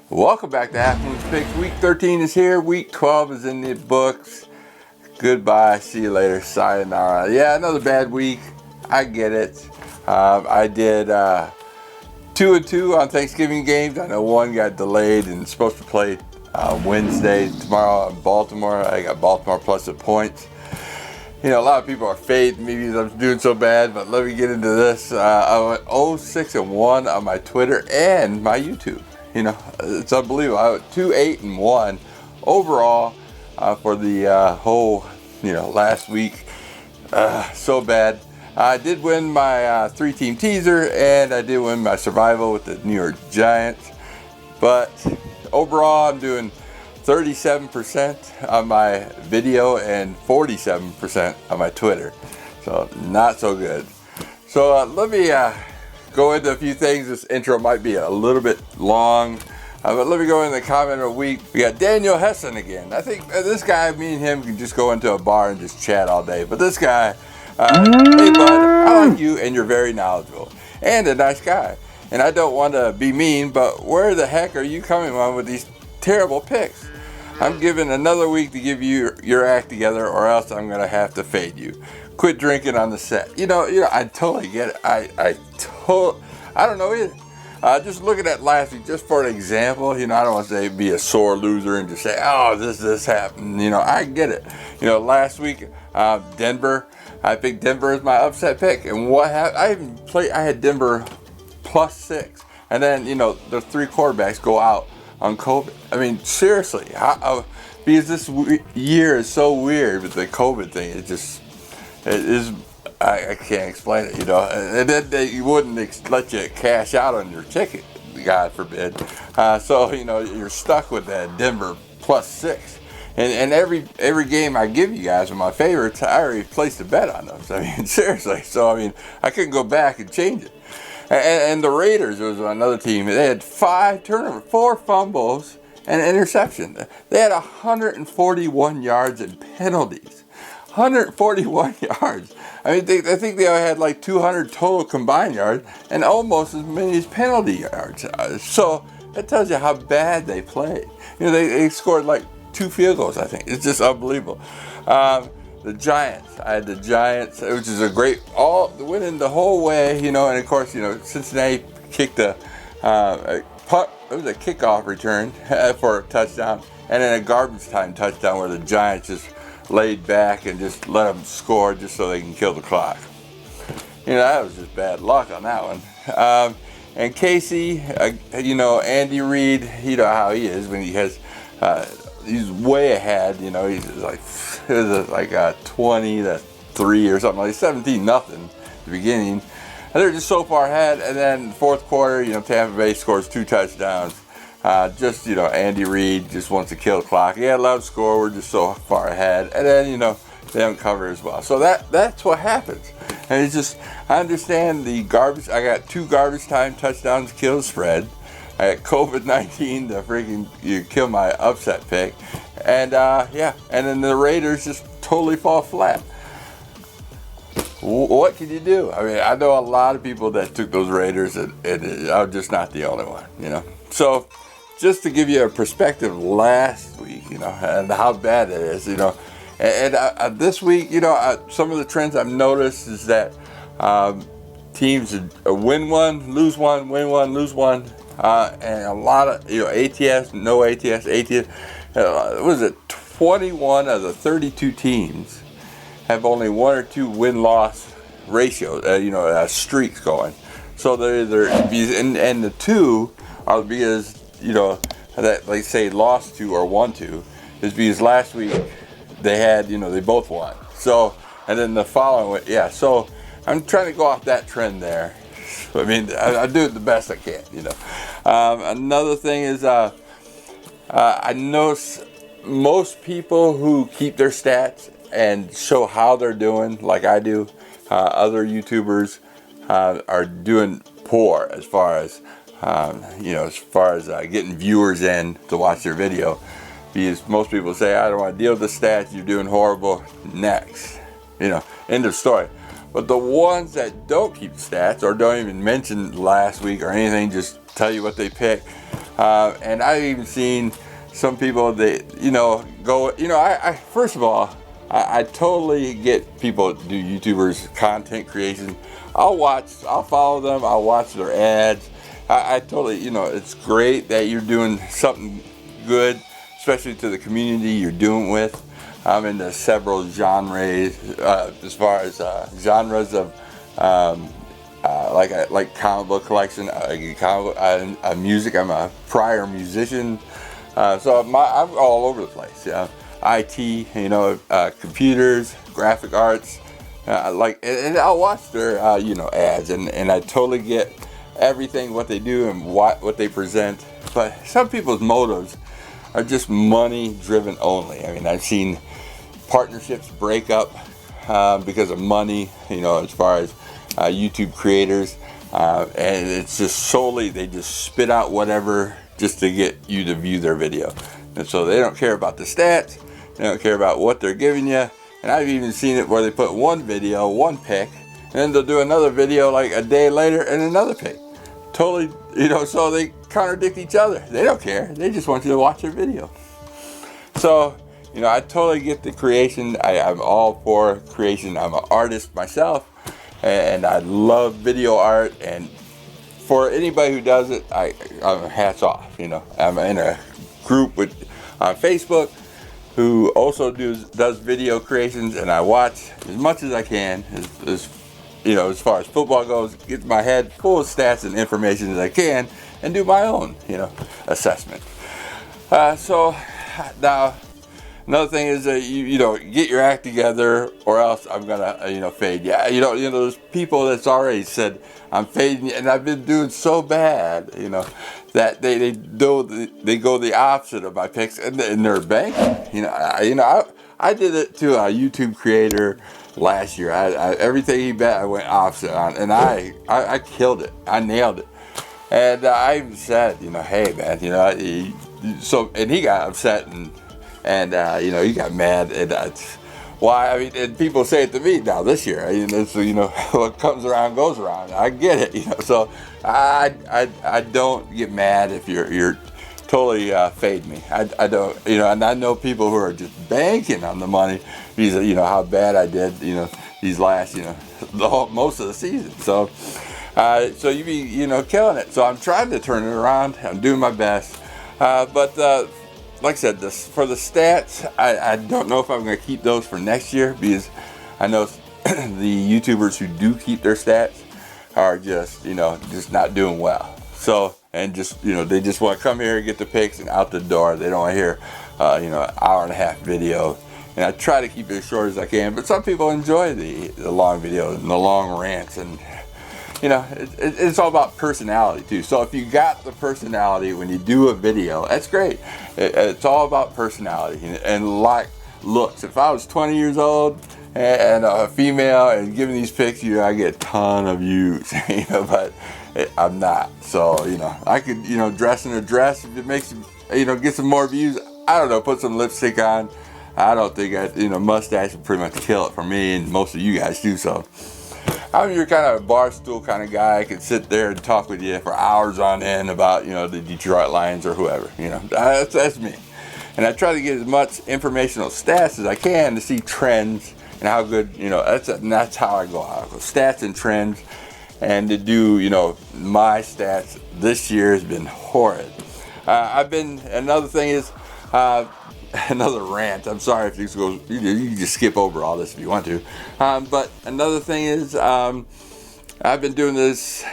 Welcome back to Half Moon's Picks. Week 13 is here. Week 12 is in the books. Goodbye. See you later. Sayonara. Yeah, another bad week. I get it. I did 2-2 on Thanksgiving games. I know one got delayed and supposed to play Wednesday tomorrow in Baltimore. I got Baltimore plus the points. You know, a lot of people are fading me because I'm doing so bad, but let me get into this. I went 0-6-1 on my Twitter and my YouTube. You know, it's unbelievable. I went 2-8-1 overall for the whole, last week. So bad. I did win my 3-team teaser, and I did win my survival with the New York Giants. But overall, I'm doing 37% on my video and 47% on my Twitter. So not so good. So let me go into a few things. This intro might be a little bit long, but let me go into the comment of the week. We got Daniel Hessen again. I think this guy, me and him can just go into a bar and just chat all day. But this guy, hey bud, I like you and you're very knowledgeable and a nice guy. And I don't want to be mean, but where the heck are you coming on with these terrible picks? I'm giving another week to give you your act together, or else I'm going to have to fade you. Quit drinking on the set. You know, I totally get it. I don't know either. Just looking at last week, just for an example, I don't want to say be a sore loser and just say, oh, this happened. I get it. Last week, Denver, I picked Denver as my upset pick. And what happened? I had Denver +6. And then, the three quarterbacks go out on COVID. I mean, seriously, because this year is so weird with the COVID thing. It is. I can't explain it. And then they wouldn't let you cash out on your ticket, God forbid. So you're stuck with that Denver +6. And every game I give you guys are my favorites. I already placed a bet on those. I mean, seriously. So I couldn't go back and change it. And the Raiders was another team. They had 5 turnovers, 4 fumbles, and an interception. They had 141 yards in penalties. 141 yards. I think they had like 200 total combined yards and almost as many as penalty yards. So that tells you how bad they played. They scored like 2 field goals, I think. It's just unbelievable. The Giants. I had the Giants, which is a great, winning the whole way, and of course, Cincinnati kicked a punt. It was a kickoff return for a touchdown, and then a garbage time touchdown where the Giants just laid back and just let them score just so they can kill the clock. That was just bad luck on that one. And Casey, Andy Reid, how he is when he has, he's way ahead. He's like, it was like 20-3 or something, like 17-0 at the beginning. And they're just so far ahead. And then fourth quarter, Tampa Bay scores 2 touchdowns. Andy Reid just wants to kill the clock. Yeah, loud score. We're just so far ahead. And then, they don't cover as well. So that's what happens. And it's just, I understand the garbage. I got 2 garbage time touchdowns to kill the spread. I got COVID-19 to you kill my upset pick. And and then the Raiders just totally fall flat. What can you do? I know a lot of people that took those Raiders, and I'm just not the only one, So just to give you a perspective last week, and how bad it is, and this week, some of the trends I've noticed is that teams win one, lose one, win one, lose one. And a lot of, ATS, no ATS, was it 21 of the 32 teams have only 1 or 2 win-loss ratios, streaks going. So they're and the 2 are because, that, like say, lost to or won to, is because last week they had, they both won. So, and then the following week, so I'm trying to go off that trend there. I do it the best I can, Another thing is, I notice most people who keep their stats and show how they're doing, like I do, other YouTubers are doing poor as far as, getting viewers in to watch their video. Because most people say, I don't want to deal with the stats, you're doing horrible, next. End of story. But the ones that don't keep stats or don't even mention last week or anything, just tell you what they pick, And I've even seen some people that, go, I first of all, I totally get people do YouTubers content creation. I'll follow them, I'll watch their ads. I totally, it's great that you're doing something good, especially to the community you're doing with. I'm into several genres, as far as genres of like comic book collection, music. I'm a prior musician, so I'm all over the place. IT, computers, graphic arts, and I'll watch their ads, and I totally get everything what they do and what they present. But some people's motives are just money driven only. I mean, I've seen partnerships break up because of money, as far as YouTube creators, and it's just solely they just spit out whatever just to get you to view their video. And so they don't care about the stats, they don't care about what they're giving you. And I've even seen it where they put one video, one pick, and then they'll do another video like a day later and another pick. Totally, so they contradict each other. They don't care, they just want you to watch their video. So I totally get the creation. I'm all for creation. I'm an artist myself, and I love video art. And for anybody who does it, I'm hats off. I'm in a group on Facebook who also does video creations, and I watch as much as I can. As far as football goes, get my head full of stats and information as I can, and do my own, assessment. So now. Another thing is that you get your act together, or else I'm gonna fade. Yeah, there's people that's already said I'm fading, and I've been doing so bad, that they go the opposite of my picks, and they're banking. I did it to a YouTube creator last year. Everything he bet I went opposite on, and I killed it. I nailed it, and I even said, hey man, so, and he got upset and he got mad, and that's why. I mean, and people say it to me now this year. What comes around goes around. I get it, So I don't get mad if you're totally fade me. I don't, and I know people who are just banking on the money. How bad I did, these last, most of the season. So you be, killing it. So I'm trying to turn it around. I'm doing my best, but. Like I said, for the stats, I don't know if I'm going to keep those for next year, because I know the YouTubers who do keep their stats are just not doing well. So, and they just want to come here, get the picks, and out the door. They don't want to hear, an hour and a half video. And I try to keep it as short as I can, but some people enjoy the long videos and the long rants, and it's all about personality too. So if you got the personality when you do a video, that's great. It's all about personality and like looks. If I was 20 years old and a female and giving these pics, I get a ton of views, but I'm not. So, I could, dress in a dress if it makes, get some more views. I don't know, put some lipstick on. I don't think mustache would pretty much kill it for me, and most of you guys do. So you're kind of a bar stool kind of guy. I could sit there and talk with you for hours on end about, the Detroit Lions or whoever, that's me. And I try to get as much informational stats as I can to see trends and how good, that's how I go out. I go stats and trends, and to do, my stats this year has been horrid. Another thing is, another rant. I'm sorry if this goes. You can just skip over all this if you want to. But another thing is, I've been doing this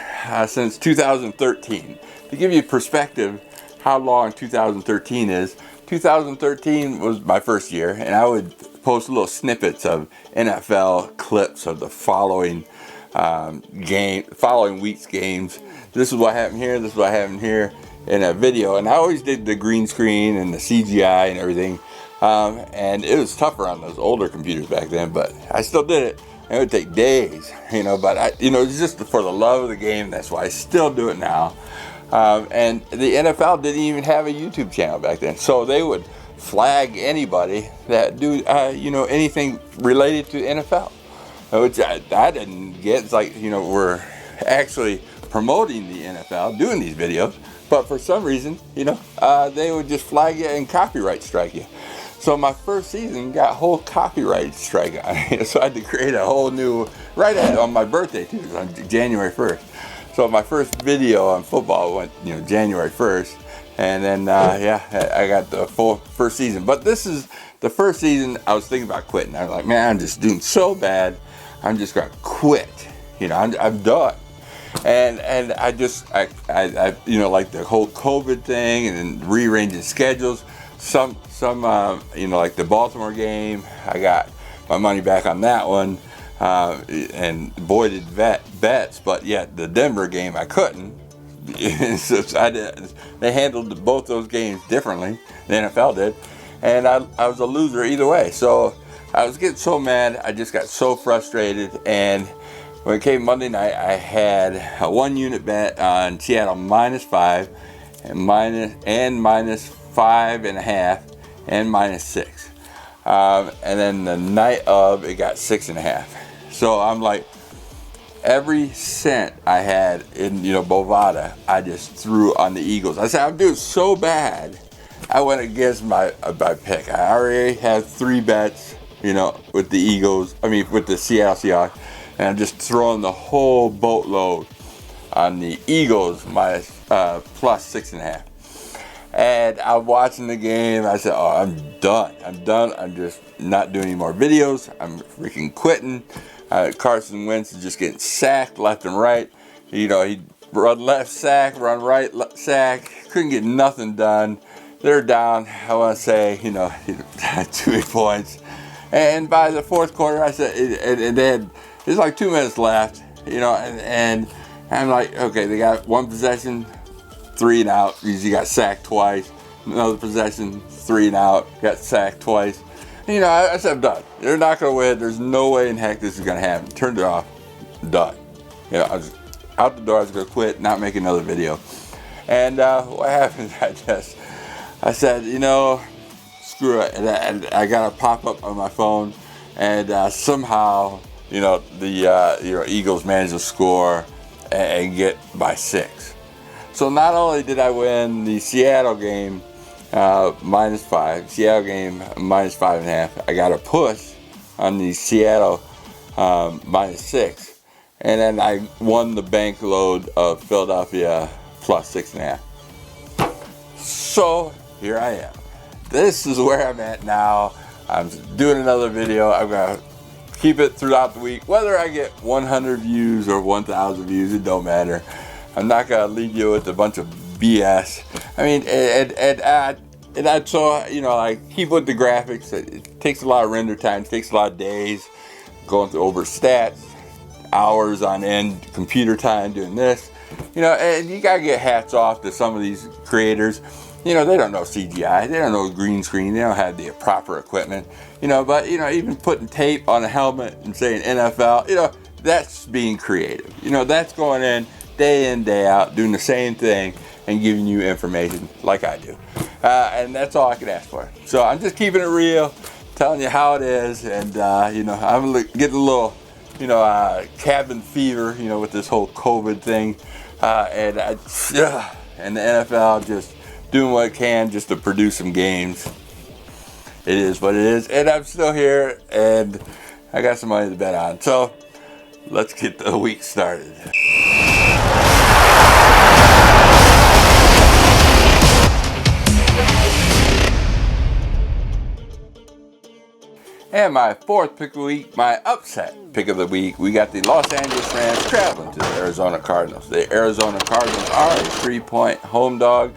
since 2013. To give you perspective, how long 2013 is. 2013 was my first year, and I would post little snippets of NFL clips of the following week's games. This is what happened here. This is what happened here. In a video, and I always did the green screen and the CGI and everything, and it was tougher on those older computers back then, but I still did it. It would take days, but it's just for the love of the game. That's why I still do it now. And the NFL didn't even have a YouTube channel back then, so they would flag anybody that do anything related to NFL, which I didn't get. It's like we're actually promoting the NFL, doing these videos, But for some reason, they would just flag you and copyright strike you. So my first season got a whole copyright strike on it. So I had to create a whole new, on my birthday too, on January 1st. So my first video on football went, January 1st. And then, I got the full first season. But this is the first season I was thinking about quitting. I was like, man, I'm just doing so bad. I'm just going to quit. I'm done. And I like the whole COVID thing and then rearranging schedules. Some like the Baltimore game, I got my money back on that one. And voided bets, but yet the Denver game I couldn't. So they handled both those games differently. The NFL did, and I was a loser either way. So I was getting so mad. I just got so frustrated. And when it came Monday night, I had a 1-unit bet on Seattle -5 and -5.5 and -6. And then the night of, it got 6.5. So I'm like, every cent I had in Bovada, I just threw on the Eagles. I said, I'm doing so bad. I went against my pick. I already had 3 bets, with the Eagles. With the Seattle Seahawks, and I'm just throwing the whole boatload on the Eagles plus 6.5. And I'm watching the game. I said, oh, I'm done. I'm just not doing any more videos. I'm freaking quitting. Carson Wentz is just getting sacked left and right. He'd run left sack, run right sack. Couldn't get nothing done. They're down, I want to say, 2 points. And by the fourth quarter, I said, there's like 2 minutes left, and I'm like, okay, they got one possession, 3 and out. You got sacked twice. Another possession, 3 and out. Got sacked twice. I said, I'm done. They're not going to win. There's no way in heck this is going to happen. Turned it off. Done. I was out the door. I was going to quit, not make another video. And what happened? I said, screw it. And I got a pop-up on my phone. And somehow, the Eagles managed to score and get by 6. So not only did I win the Seattle game, -5, Seattle game -5.5. I got a push on the Seattle -6, and then I won the bank load of Philadelphia plus 6.5. So here I am. This is where I'm at now. I'm doing another video. I'm gonna keep it throughout the week, whether I get 100 views or 1,000 views. It don't matter. I'm not gonna leave you with a bunch of BS. I keep with the graphics. It takes a lot of render time. It takes a lot of days going through over stats, hours on end, computer time doing this. And you gotta get hats off to some of these creators. They don't know CGI. They don't know green screen. They don't have the proper equipment. But even putting tape on a helmet and saying NFL, that's being creative. That's going in day, day out, doing the same thing and giving you information like I do. And that's all I can ask for. So I'm just keeping it real, telling you how it is. And, I'm getting a little, cabin fever, with this whole COVID thing. And the NFL just doing what it can just to produce some games. It is what it is. And I'm still here, and I got some money to bet on. So let's get the week started. And my fourth pick of the week, my upset pick of the week, we got the Los Angeles Rams traveling to the Arizona Cardinals. The Arizona Cardinals are a 3-point home dog.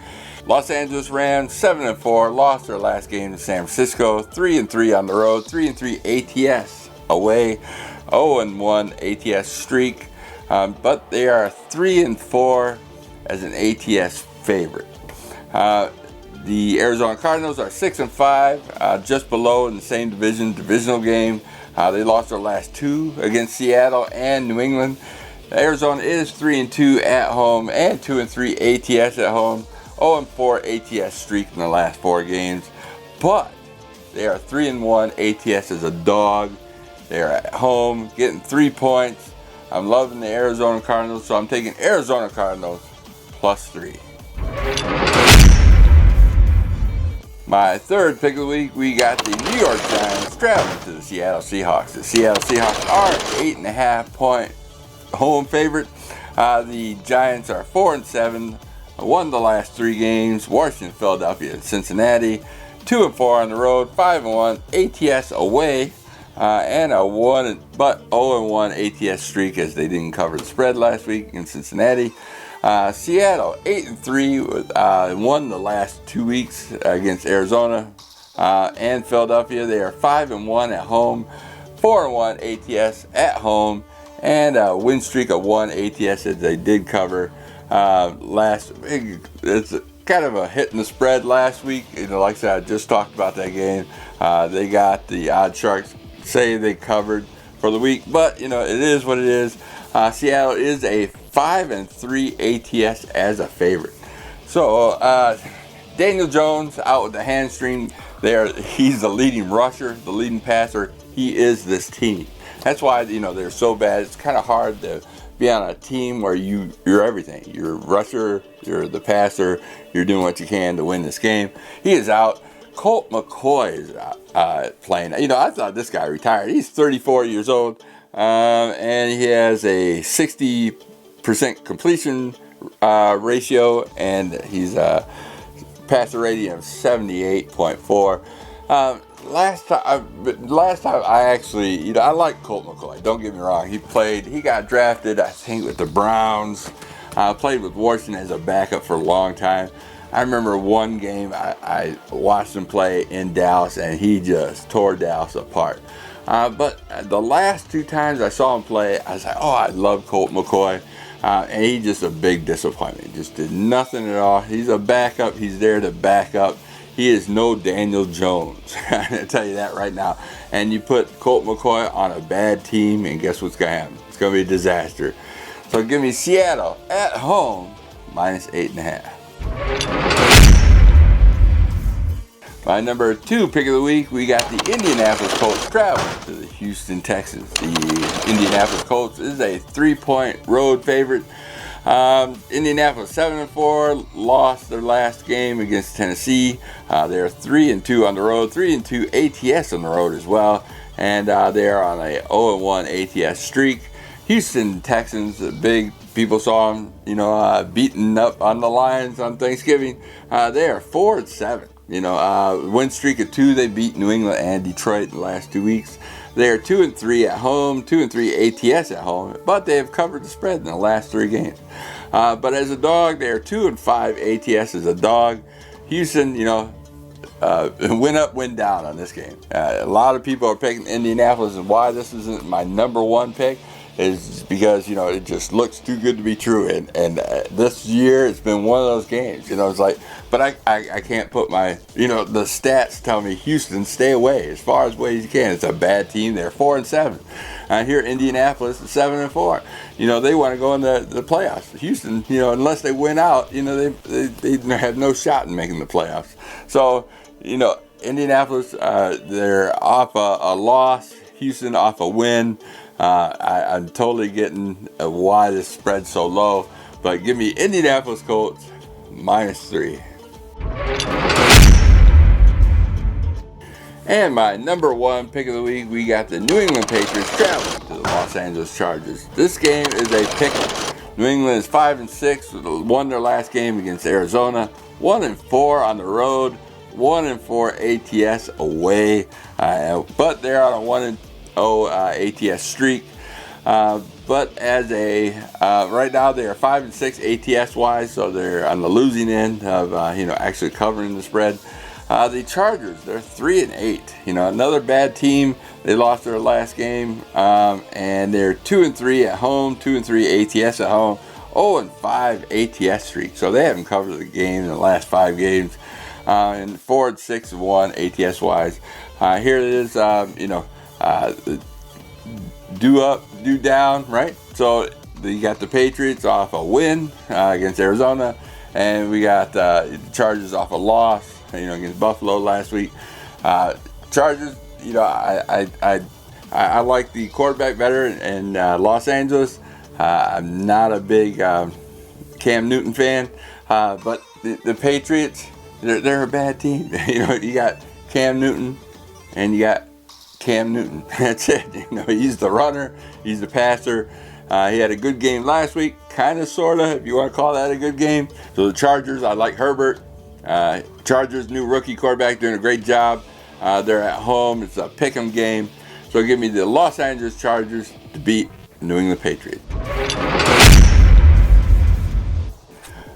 Los Angeles Rams 7-4, lost their last game to San Francisco. 3-3 on the road, 3-3 ATS away, 0-1 ATS streak. But they are 3-4 as an ATS favorite. The Arizona Cardinals are 6-5, just below in the same divisional game. They lost their last 2 against Seattle and New England. Arizona is 3-2 at home and 2-3 ATS at home. 0-4 ATS streak in the last 4 games. But they are 3-1 ATS as a dog. They are at home, getting 3 points. I'm loving the Arizona Cardinals, so I'm taking Arizona Cardinals plus 3. My third pick of the week, we got the New York Giants traveling to the Seattle Seahawks. The Seattle Seahawks are 8.5-point home favorite. The Giants are 4-7, won the last 3 games. Washington, Philadelphia, and Cincinnati. 2-4 on the road, 5-1 ATS away, and a 0-1 ATS streak as they didn't cover the spread last week in Cincinnati. Seattle 8-3, won the last 2 weeks against Arizona and Philadelphia. They are 5-1 at home, 4-1 ATS at home, and a win streak of 1 ATS as they did cover last. It's kind of a hit in the spread last week. Like I said, I just talked about that game. They got the odd sharks say they covered for the week, but it is what it is. Seattle is a 5-3 ATS as a favorite. So Daniel Jones out with the hamstring. He's the leading rusher, the leading passer. He is this team. That's why they're so bad. It's kind of hard to be on a team where you're everything. You're a rusher, you're the passer, you're doing what you can to win this game. He is out. Colt McCoy is playing. I thought this guy retired. He's 34 years old, and he has a 60% completion ratio, and he's a passer rating of 78.4. Last time I actually, I like Colt McCoy. Don't get me wrong. He got drafted, I think, with the Browns. Played with Washington as a backup for a long time. I remember one game I watched him play in Dallas, and he just tore Dallas apart. But the last 2 times I saw him play, I was like, oh, I love Colt McCoy. And he's just a big disappointment. Just did nothing at all. He's a backup. He's there to back up. He is no Daniel Jones. I'm going to tell you that right now. And you put Colt McCoy on a bad team, and guess what's going to happen? It's going to be a disaster. So give me Seattle at home, -8.5. My number 2 pick of the week, we got the Indianapolis Colts traveling to the Houston Texans. The Indianapolis Colts is a 3-point road favorite. Indianapolis 7-4, lost their last game against Tennessee. They're 3-2 on the road, 3-2 ATS on the road as well, and they are on a 0-1 ATS streak. Houston Texans, big people saw them, beating up on the Lions on Thanksgiving. They are 4-7. Win streak of 2. They beat New England and Detroit in the last 2 weeks. They are 2-3 at home, 2-3 ATS at home, but they have covered the spread in the last 3 games. But as a dog, they are 2-5 ATS as a dog. Houston, win up, win down on this game. A lot of people are picking Indianapolis, and why this isn't my number 1 pick is because it just looks too good to be true, and this year it's been one of those games. It's like, but I can't put my the stats tell me Houston, stay away as far away as you can. It's a bad team. They're 4-7. Here Indianapolis is 7-4. They want to go in the playoffs. Houston, unless they win out, they have no shot in making the playoffs. So Indianapolis, they're off a loss. Houston off a win. I'm totally getting why this spread's so low, but give me Indianapolis Colts -3. And my number 1 pick of the week, we got the New England Patriots traveling to the Los Angeles Chargers. This game is a pick-em. New England is 5-6, won their last game against Arizona, 1-4 on the road, 1-4 ATS away, but they're on a 1-0 ATS streak. But as right now they are 5-6 ATS wise, so they're on the losing end of actually covering the spread. The Chargers, they're 3-8. Another bad team. They lost their last game, and they're 2-3 at home, 2-3 ATS at home, 0-5 ATS streak. So they haven't covered the game in the last 5 games, and 4-6-1 ATS wise. Here it is. Do up, do down, right? So you got the Patriots off a win against Arizona, and we got the Chargers off a loss, against Buffalo last week. Chargers, I like the quarterback better in Los Angeles. I'm not a big Cam Newton fan, but the Patriots, they're a bad team. You got Cam Newton, and you got Cam Newton. That's it. He's the runner, he's the passer. He had a good game last week, kind of, sort of, if you want to call that a good game. So the Chargers, I like Herbert. Chargers, new rookie quarterback, doing a great job. They're at home. It's a pick'em game. So give me the Los Angeles Chargers to beat New England Patriots.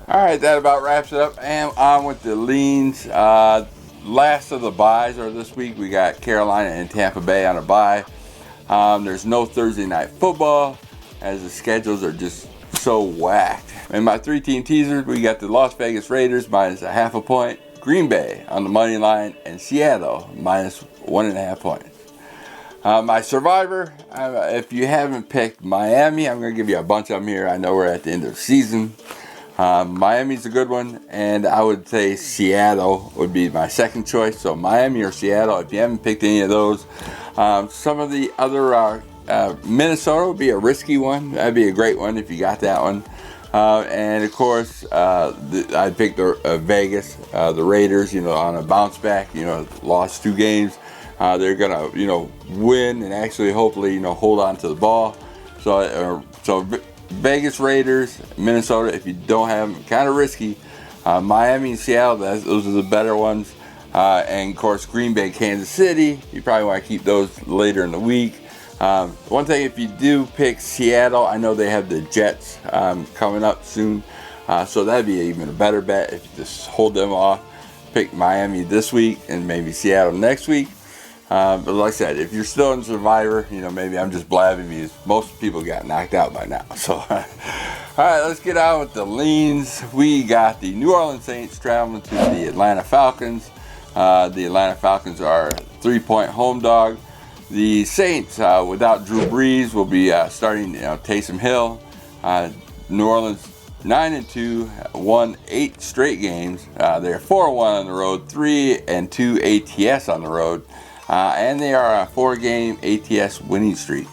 All right, that about wraps it up. And on with the leans. Last of the buys are this week. We got Carolina and Tampa Bay on a bye. There's no Thursday night football, as the schedules are just so whacked. In my 3-team teasers, we got the Las Vegas Raiders minus 0.5 point, Green Bay on the money line, and Seattle minus 1.5 points. My survivor, if you haven't picked Miami, I'm going to give you a bunch of them here. I know we're at the end of the season. Miami's a good one, and I would say Seattle would be my second choice. So Miami or Seattle, if you haven't picked any of those. Some of the other, Minnesota would be a risky one. That'd be a great one if you got that one. And of course, I picked Vegas, the Raiders, on a bounce back, lost 2 games. They're going to, win and actually hopefully, hold on to the ball. So Vegas Raiders, Minnesota, if you don't have them, kind of risky. Miami and Seattle, those are the better ones. And of course, Green Bay, Kansas City, you probably want to keep those later in the week. One thing, if you do pick Seattle, I know they have the Jets coming up soon. So that'd be even a better bet if you just hold them off. Pick Miami this week and maybe Seattle next week. But like I said, if you're still in Survivor, maybe I'm just blabbing because most people got knocked out by now. So, all right, let's get on with the leans. We got the New Orleans Saints traveling to the Atlanta Falcons. The Atlanta Falcons are a 3-point home dog. The Saints, without Drew Brees, will be starting Taysom Hill. New Orleans 9-2, won 8 straight games. They're 4-1 on the road, 3-2 ATS on the road. And they are a 4-game ATS winning streak.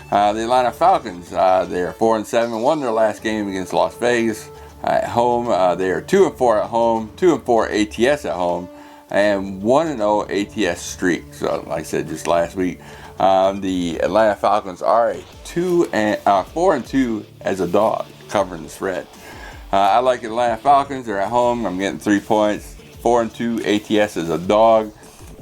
The Atlanta Falcons, they are 4-7, won their last game against Las Vegas at home. They are 2-4 at home, 2-4 ATS at home, and 1-0 ATS streak. So, like I said, just last week, the Atlanta Falcons are a 4-2 as a dog, covering the spread. I like Atlanta Falcons. They're at home. I'm getting 3 points. 4-2 ATS as a dog.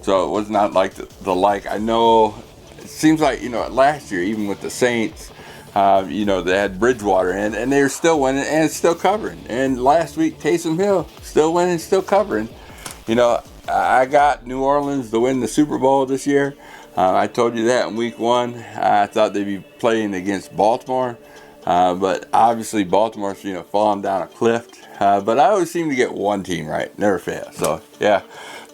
So it was not like the like. I know it seems like, last year, even with the Saints, they had Bridgewater and they're still winning and still covering. And last week, Taysom Hill still winning, still covering. I got New Orleans to win the Super Bowl this year. I told you that in week 1. I thought they'd be playing against Baltimore. But obviously Baltimore's, falling down a cliff. But I always seem to get one team right. Never fail. So, yeah.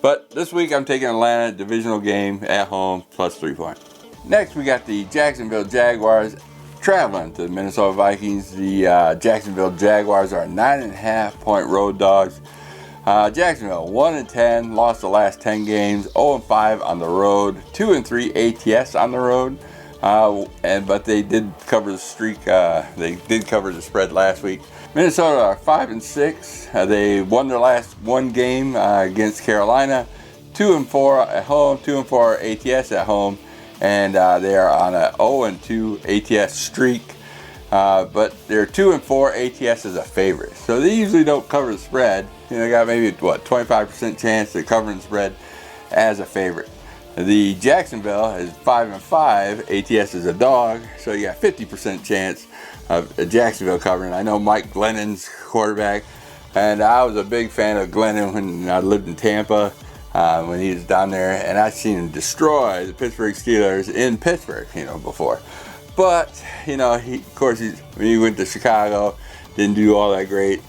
But this week I'm taking Atlanta, divisional game at home, plus 3 points. Next we got the Jacksonville Jaguars traveling to the Minnesota Vikings. The Jacksonville Jaguars are 9.5 point road dogs. Jacksonville 1-10, lost the last 10 games, 0-5 on the road, 2-3 ATS on the road. But they did cover the streak. They did cover the spread last week. Minnesota are 5-6. They won their last 1 game against Carolina. 2-4 at home, 2-4 ATS at home, and they are on a 0-2 ATS streak. But they're 2-4 ATS as a favorite, so they usually don't cover the spread. They got maybe 25% chance of covering the spread as a favorite. The Jacksonville is 5-5. ATS is a dog, so you got 50% chance of Jacksonville covering. I know Mike Glennon's quarterback, and I was a big fan of Glennon when I lived in Tampa, when he was down there, and I seen him destroy the Pittsburgh Steelers in Pittsburgh, before. But when he went to Chicago, didn't do all that great.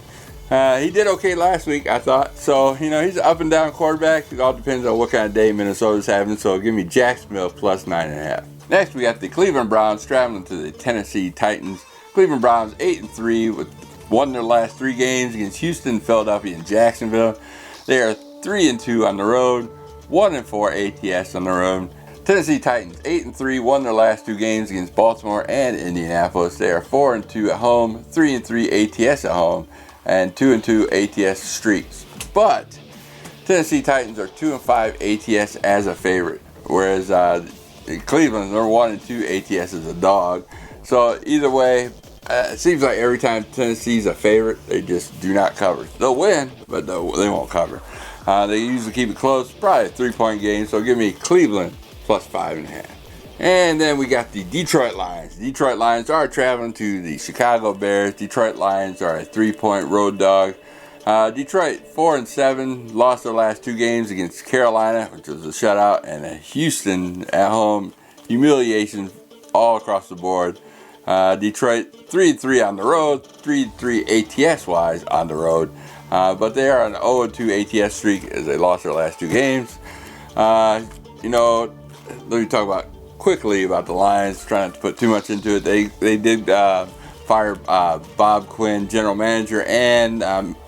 He did okay last week, I thought. So, he's an up and down quarterback. It all depends on what kind of day Minnesota's having. So, give me Jacksonville plus 9.5. Next, we got the Cleveland Browns traveling to the Tennessee Titans. Cleveland Browns 8-3, won their last 3 games against Houston, Philadelphia, and Jacksonville. They are 3-2 on the road, 1-4 ATS on the road. Tennessee Titans 8-3, won their last 2 games against Baltimore and Indianapolis. They are 4-2 at home, 3-3 ATS at home. and 2-2 ATS streaks. But Tennessee Titans are 2-5 ATS as a favorite, whereas Cleveland, they're 1-2 ATS as a dog. So either way, it seems like every time Tennessee's a favorite, they just do not cover. They'll win, but they won't cover. They usually keep it close, probably a 3-point game. So give me Cleveland plus 5.5. And then we got the Detroit Lions. Detroit Lions are traveling to the Chicago Bears. Detroit Lions are a 3-point road dog. Detroit 4-7, lost their last 2 games against Carolina, which was a shutout, and a Houston at home humiliation all across the board. Detroit 3-3 on the road, 3-3 ATS wise on the road, but they are on an 0-2 ATS streak as they lost their last 2 games. Let me talk quickly about the Lions, trying not to put too much into it. They did fire Bob Quinn, general manager, and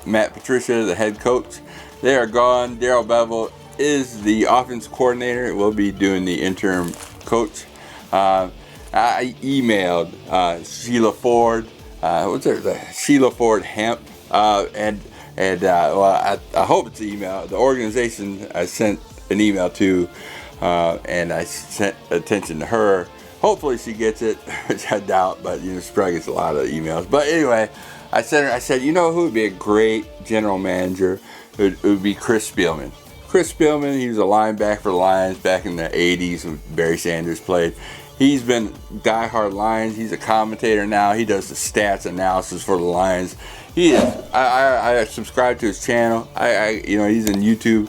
Matt Patricia, the head coach. They are gone. Darrell Bevell is the offense coordinator. Will be doing the interim coach. I emailed Sheila Ford. Sheila Ford Hemp, and I hope it's the email. The organization I sent an email to, and I sent attention to her. Hopefully she gets it, which I doubt, but she probably gets a lot of emails. But anyway, I said, who would be a great general manager? It would be Chris Spielman. Chris Spielman, he was a linebacker for the Lions back in the 80s when Barry Sanders played. He's been diehard Lions. He's a commentator now. He does the stats analysis for the Lions. He is. I subscribe to his channel. He's in YouTube.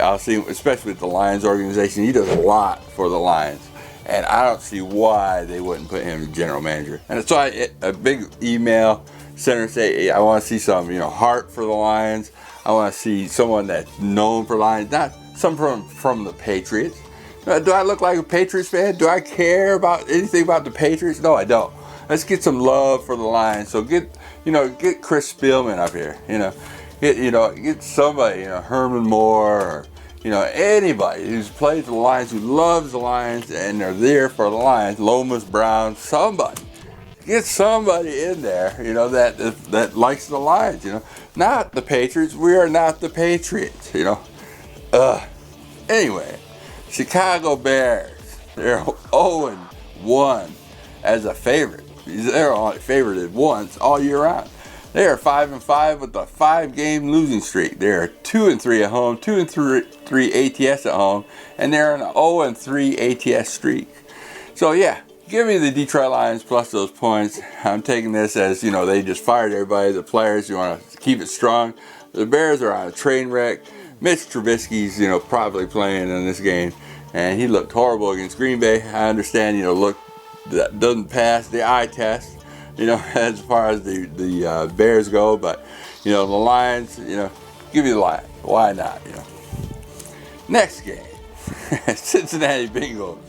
I'll see him, especially with the Lions organization. He does a lot for the Lions. And I don't see why they wouldn't put him as general manager. And so a big email sent her say, hey, I want to see some, heart for the Lions. I want to see someone that's known for Lions, not someone from the Patriots. Do I look like a Patriots fan? Do I care about anything about the Patriots? No, I don't. Let's get some love for the Lions. So get Chris Spielman up here. Get somebody, Herman Moore, or anybody who's played for the Lions, who loves the Lions, and they're there for the Lions. Lomas Brown, somebody. Get somebody in there, that likes the Lions, Not the Patriots. We are not the Patriots, Anyway, Chicago Bears, they're 0-1 as a favorite. They're only favorited once all year round. They are 5-5 with a 5-game losing streak. They are 2-3 at home, 2-3 ATS at home, and they're on an 0-3 ATS streak. So yeah, give me the Detroit Lions plus those points. I'm taking this as, they just fired everybody, the players. You want to keep it strong. The Bears are on a train wreck. Mitch Trubisky's, probably playing in this game, and he looked horrible against Green Bay. I understand, that doesn't pass the eye test, as far as the Bears go, but the Lions, give me the Lions. Why not? Next game, Cincinnati Bengals,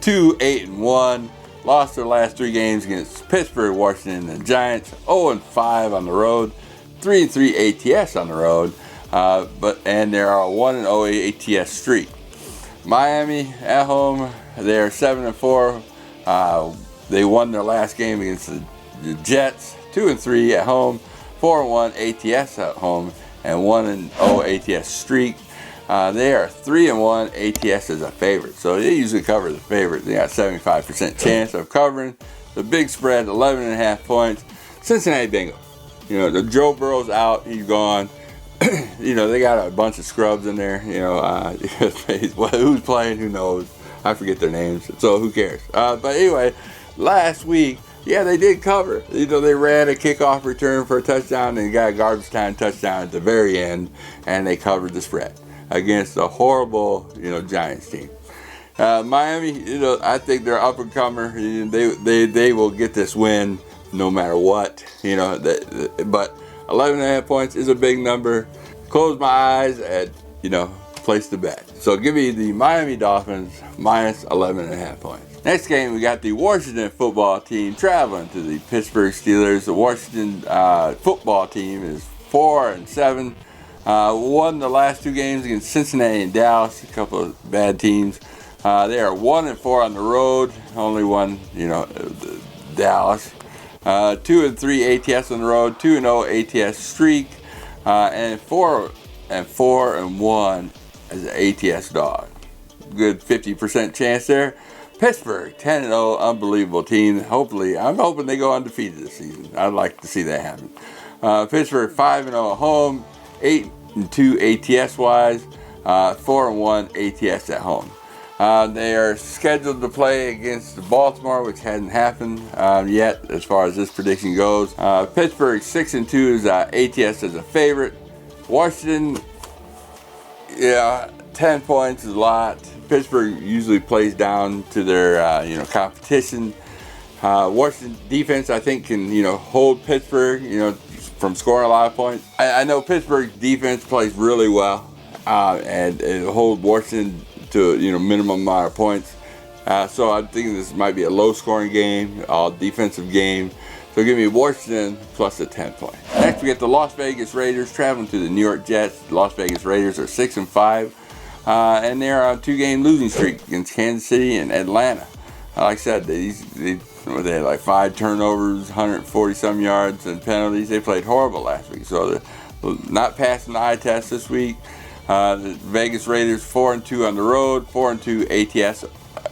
2-8-1, lost their last 3 games against Pittsburgh, Washington, and the Giants. 0-5 on the road, 3-3 ATS on the road, and there are a 1-0 ATS streak. Miami at home, they are 7-4. They won their last game against the Jets, 2-3 at home, 4-1 ATS at home, and 1-0 ATS streak. They are 3-1 ATS as a favorite, so they usually cover the favorite. They got 75% chance of covering. The big spread, 11.5 points. Cincinnati Bengals. The Joe Burrow's out, he's gone. They got a bunch of scrubs in there. Who's playing? Who knows? I forget their names, so who cares? But anyway, last week, they did cover. They ran a kickoff return for a touchdown and got a garbage time touchdown at the very end, and they covered the spread against a horrible, Giants team. Miami, I think they're up and comer. They will get this win no matter what. But 11.5 points is a big number. Close my eyes and place the bet. So give me the Miami Dolphins minus 11.5 points. Next game, we got the Washington football team traveling to the Pittsburgh Steelers. The Washington football team is 4-7. Won the last 2 games against Cincinnati and Dallas, a couple of bad teams. They are 1-4 on the road. Only one, Dallas. 2-3 ATS on the road, 2-0 ATS streak, and 4-1 as an ATS dog. Good 50% chance there. Pittsburgh 10-0, unbelievable team. Hopefully, I'm hoping they go undefeated this season. I'd like to see that happen. Pittsburgh 5-0 at home, 8-2 ATS wise, 4-1 ATS at home. They are scheduled to play against Baltimore, which hadn't happened yet as far as this prediction goes. Pittsburgh 6-2 is ATS as a favorite. Washington, yeah, 10 points is a lot. Pittsburgh usually plays down to their competition. Washington defense, I think, can hold Pittsburgh from scoring a lot of points. I know Pittsburgh's defense plays really well and hold Washington to minimum amount of points. So I think this might be a low-scoring game, all defensive game. So give me Washington plus a 10 point. Next, we get the Las Vegas Raiders traveling to the New York Jets. The Las Vegas Raiders are 6-5. And they're on a 2-game losing streak against Kansas City and Atlanta. Like I said, they had like 5 turnovers, 140-some yards, and penalties. They played horrible last week, so they're not passing the eye test this week. The Vegas Raiders 4-2 on the road, 4-2 ATS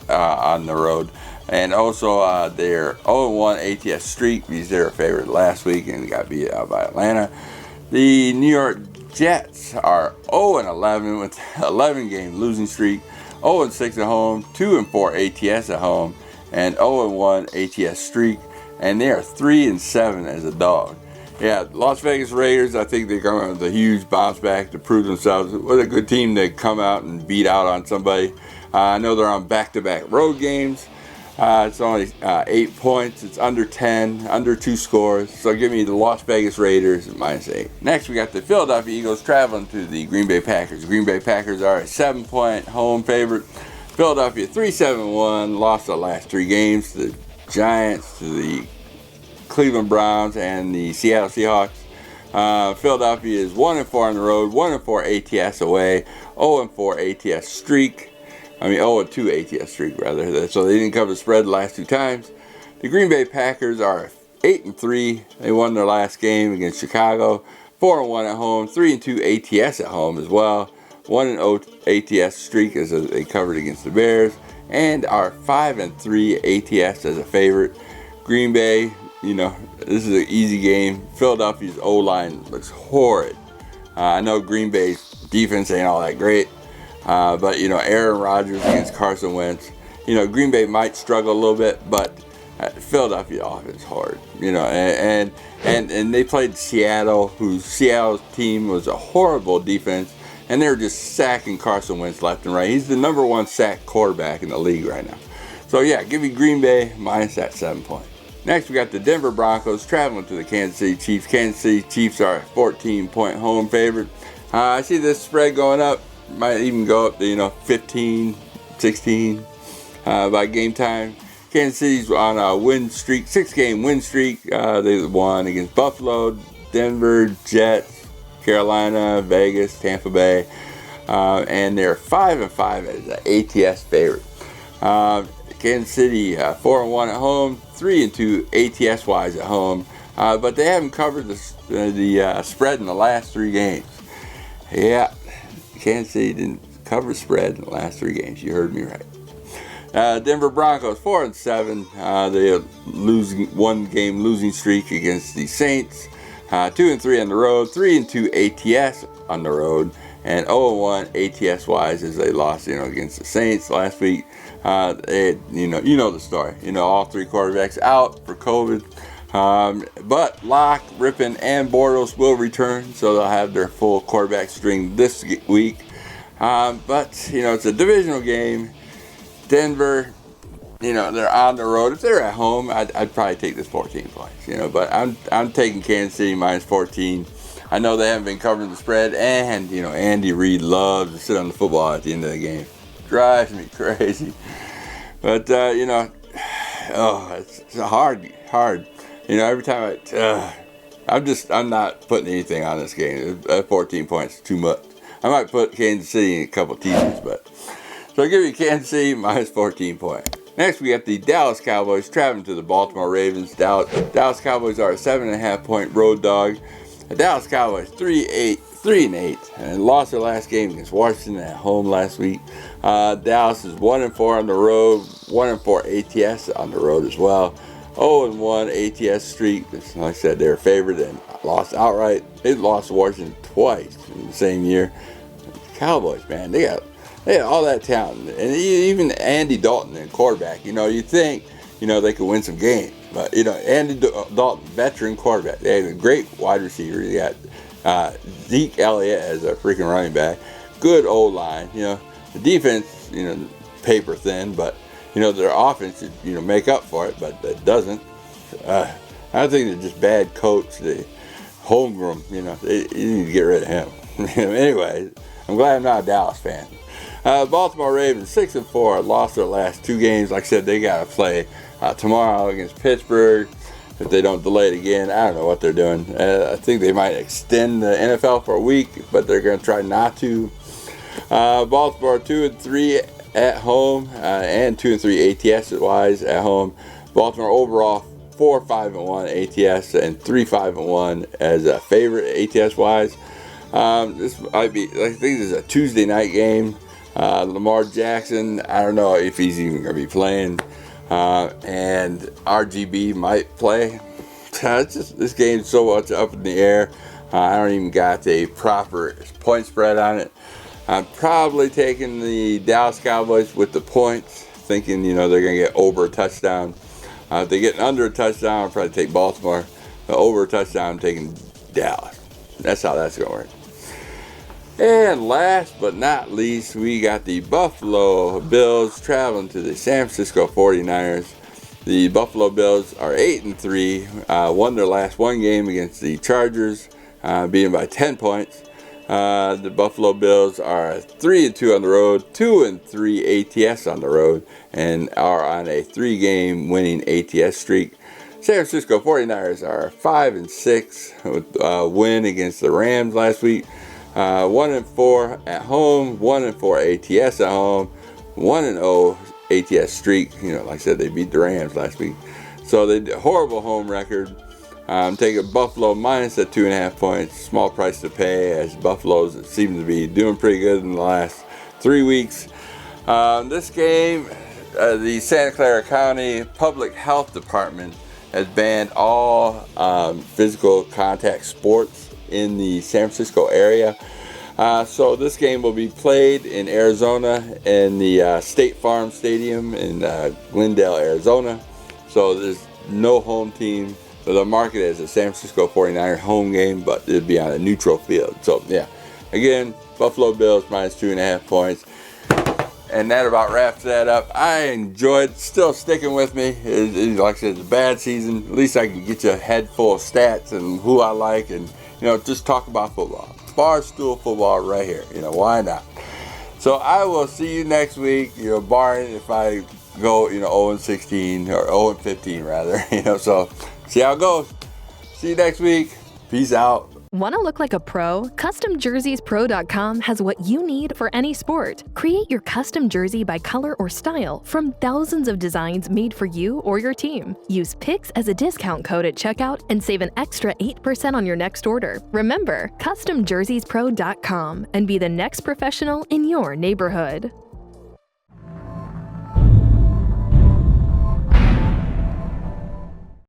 on the road, and also their 0-1 ATS streak because they were favored last week and got beat out by Atlanta. The New York Jets are 0-11 with 11-game losing streak, 0-6 at home, 2-4 ATS at home, and 0-1 ATS streak, and they are 3-7 as a dog. Yeah, Las Vegas Raiders, I think they're going with a huge bounce back to prove themselves. What a good team to come out and beat out on somebody. I know they're on back-to-back road games. It's only 8 points. It's under 10, under 2 scores. So give me the Las Vegas Raiders at -8. Next, we got the Philadelphia Eagles traveling to the Green Bay Packers. The Green Bay Packers are a 7-point home favorite. Philadelphia 3-7-1, lost the last 3 games to the Giants, to the Cleveland Browns, and the Seattle Seahawks. Philadelphia is 1-4 on the road, 1-4 ATS away, 0-4 ATS streak. 0-2 ATS streak rather. So they didn't cover the spread the last 2 times. The Green Bay Packers are 8-3. They won their last game against Chicago. 4-1 at home, 3-2 ATS at home as well. 1-0 ATS streak as they covered against the Bears, and are 5-3 ATS as a favorite. Green Bay, this is an easy game. Philadelphia's O-line looks horrid. I know Green Bay's defense ain't all that great. But Aaron Rodgers against Carson Wentz, Green Bay might struggle a little bit, but Philadelphia offense is hard, and they played Seattle, Seattle's team was a horrible defense, and they were just sacking Carson Wentz left and right. He's the #1 sack quarterback in the league right now. So yeah, give me Green Bay minus that 7 point. Next, we got the Denver Broncos traveling to the Kansas City Chiefs. Kansas City Chiefs are a 14-point home favorite. I see this spread going up. Might even go up to 15, 16 by game time. Kansas City's on a win streak, 6-game win streak. They won against Buffalo, Denver, Jets, Carolina, Vegas, Tampa Bay, and they're 5-5 as an ATS favorite. Kansas City 4-1 at home, 3-2 ATS wise at home, but they haven't covered the spread in the last 3 games. Yeah. Kansas City didn't cover spread in the last 3 games. You heard me right. Denver Broncos 4-7. They are losing 1-game losing streak against the Saints. 2-3 on the road, 3-2 ATS on the road, and 0-1 ATS wise as they lost against the Saints last week. You know the story. All 3 quarterbacks out for COVID. But Locke, Rippon, and Bortles will return, so they'll have their full quarterback string this week. But it's a divisional game. Denver, they're on the road. If they're at home, I'd probably take this 14 points. But I'm taking Kansas City minus 14. I know they haven't been covering the spread, and Andy Reid loves to sit on the football at the end of the game. Drives me crazy. But it's hard. Every time I'm not putting anything on this game. 14 points is too much. I might put Kansas City in a couple teasers, but so I'll give you Kansas City minus 14 points. Next, we got the Dallas Cowboys traveling to the Baltimore Ravens. Dallas Cowboys are a 7.5-point road dog. The Dallas Cowboys 3-8, and lost their last game against Washington at home last week. Dallas is 1-4 on the road, 1-4 ATS on the road as well. 0-1 ATS streak. Like I said, they were favored and lost outright. They lost to Washington twice in the same year. The Cowboys, man, they had all that talent, and even Andy Dalton in quarterback. You think, they could win some games, but Andy Dalton, veteran quarterback. They had a great wide receiver. You got Zeke Elliott as a freaking running back. Good O-line. The defense, paper thin, but their offense should, make up for it, but it doesn't. I think they're just bad coach. Holmgren, you need to get rid of him. Anyway, I'm glad I'm not a Dallas fan. Baltimore Ravens 6-4, lost their last 2 games. Like I said, they got to play tomorrow against Pittsburgh. If they don't delay it again, I don't know what they're doing. I think they might extend the NFL for a week, but they're going to try not to. Baltimore 2-3 at home, and 2-3 ATS wise at home. Baltimore overall 4-5-1 ATS and 3-5-1 as a favorite ATS wise. This might be, I think this is a Tuesday night game. Lamar Jackson, I don't know if he's even going to be playing. And RGB might play. This game's so much up in the air. I don't even got a proper point spread on it. I'm probably taking the Dallas Cowboys with the points, thinking, they're going to get over a touchdown. If they get under a touchdown, I'll probably take Baltimore. Over a touchdown, I'm taking Dallas. That's how that's going to work. And last but not least, we got the Buffalo Bills traveling to the San Francisco 49ers. The Buffalo Bills are 8-3, won their last 1 game against the Chargers, beaten by 10 points. The Buffalo Bills are 3-2 on the road, 2-3 ATS on the road, and are on a 3-game winning ATS streak. San Francisco 49ers are 5-6 with a win against the Rams last week. 1-4 at home, 1-4 ATS at home, 1-0 ATS streak. Like I said, they beat the Rams last week. So they did a horrible home record. Taking Buffalo minus at 2.5 points. Small price to pay, as Buffalo's seem to be doing pretty good in the last 3 weeks. This game, the Santa Clara County Public Health Department has banned all physical contact sports in the San Francisco area. So this game will be played in Arizona in the State Farm Stadium in Glendale, Arizona. So there's no home team. So they'll market it as a San Francisco 49er home game, but it'll be on a neutral field. So yeah, again, Buffalo Bills minus 2.5 points. And that about wraps that up. I enjoyed still sticking with me. Like I said, it's a bad season. At least I can get you a head full of stats and who I like, and just talk about football. Barstool football right here. Why not? So I will see you next week. Barring if I go 0-16 or 0-15 rather. So see how it goes. See you next week. Peace out. Want to look like a pro? CustomJerseysPro.com has what you need for any sport. Create your custom jersey by color or style from thousands of designs made for you or your team. Use PIX as a discount code at checkout and save an extra 8% on your next order. Remember, CustomJerseysPro.com, and be the next professional in your neighborhood.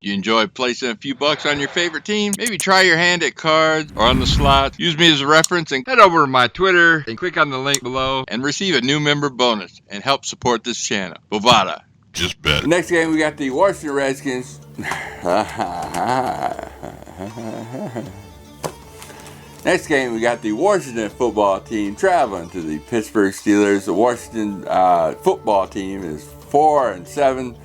You enjoy placing a few bucks on your favorite team? Maybe try your hand at cards or on the slots. Use me as a reference and head over to my Twitter and click on the link below and receive a new member bonus and help support this channel. Bovada. Just bet. Next game, we got the Washington Redskins. Next game, we got the Washington football team traveling to the Pittsburgh Steelers. The Washington football team is 4-7.